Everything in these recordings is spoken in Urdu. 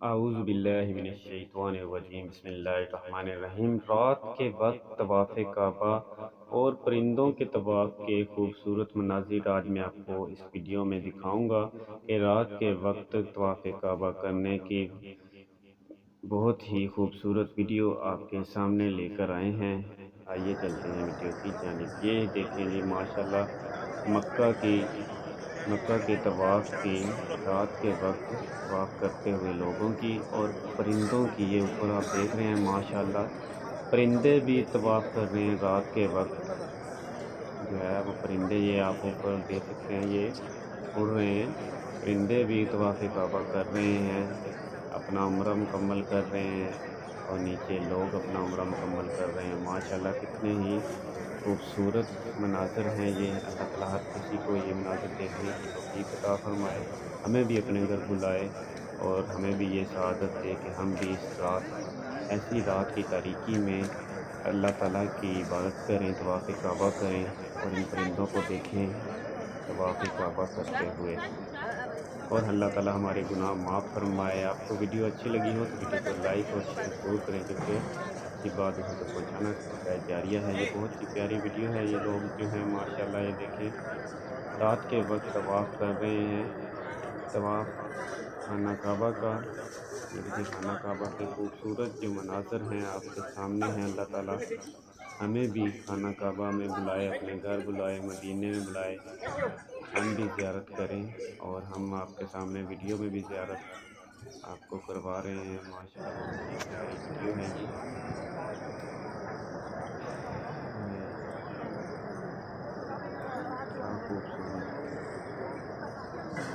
اعوذ باللہ من الشیطان الرجیم، بسم اللہ الرحمن الرحیم۔ رات کے وقت طواف کعبہ اور پرندوں کے طواف کے خوبصورت مناظر آج میں آپ کو اس ویڈیو میں دکھاؤں گا کہ رات کے وقت طواف کعبہ کرنے کی بہت ہی خوبصورت ویڈیو آپ کے سامنے لے کر آئے ہیں۔ آئیے چلتے ہیں ویڈیو کی جانب۔ یہ دیکھیں جی ماشاءاللہ مکہ کے طواف کی رات کے وقت طواف کرتے ہوئے لوگوں کی اور پرندوں کی، یہ اوپر آپ دیکھ رہے ہیں ماشاءاللہ پرندے بھی طواف کر رہے ہیں رات کے وقت، جو ہے وہ پرندے یہ آپ اوپر دیکھ سکتے ہیں، یہ اڑ رہے ہیں، پرندے بھی طواف کعبہ کر رہے ہیں، اپنا عمرہ مکمل کر رہے ہیں، اور نیچے لوگ اپنا عمرہ مکمل کر رہے ہیں۔ ماشاءاللہ کتنے ہی خوبصورت مناظر ہیں یہ۔ اللہ تعالیٰ ہر کسی کو یہ مناظر دیکھنے کی توفیق عطا فرمائے، ہمیں بھی اپنے گھر بلائے اور ہمیں بھی یہ سعادت دے کہ ہم بھی اس رات، ایسی رات کی تاریکی میں اللہ تعالیٰ کی عبادت کریں، طواف کعبہ کریں اور ان پرندوں کو دیکھیں طواف کعبہ کرتے ہوئے، اور اللہ تعالیٰ ہمارے گناہ معاف فرمائے۔ آپ کو ویڈیو اچھی لگی ہو تو ویڈیو کو لائک اور شیئر ضرور کریں، کیونکہ اچھی بات دوسروں تک پہنچانا صدقہ جاریہ ہے۔ یہ بہت ہی پیاری ویڈیو ہے۔ یہ لوگ جو ہیں ماشاءاللہ یہ دیکھیں رات کے وقت طواف کر رہے ہیں، طواف خانہ کعبہ کا۔ یہ دیکھیں خانہ کعبہ کے خوبصورت جو مناظر ہیں آپ کے سامنے ہیں۔ اللہ تعالیٰ ہمیں بھی خانہ کعبہ میں بلائے، اپنے گھر بلائے، مدینے میں بلائے، ہم بھی زیارت کریں، اور ہم آپ کے سامنے ویڈیو میں بھی زیارت آپ کو کروا رہے ہیں۔ ماشاءاللہ بہت ہی پیاری ویڈیو ہے یہ۔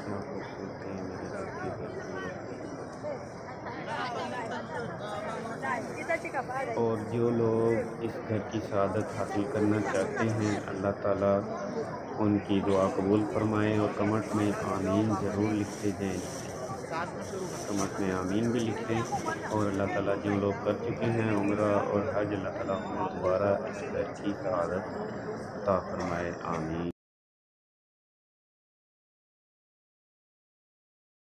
کیا خوبصورتی ہے میرے رب کے گھر کی ہے۔ اور جو لوگ اس گھر کی سعادت حاصل کرنا چاہتے ہیں، اللہ تعالیٰ ان کی دعا قبول فرمائے، اور کمنٹ میں آمین ضرور لکھتے جائیں، کمنٹ میں آمین بھی لکھ دیں۔ اور اللہ تعالیٰ جو لوگ کر چکے ہیں عمرہ اور حج، اللہ تعالیٰ انہیں دوبارہ اس گھر کی سعادت عطا فرمائے، آمین۔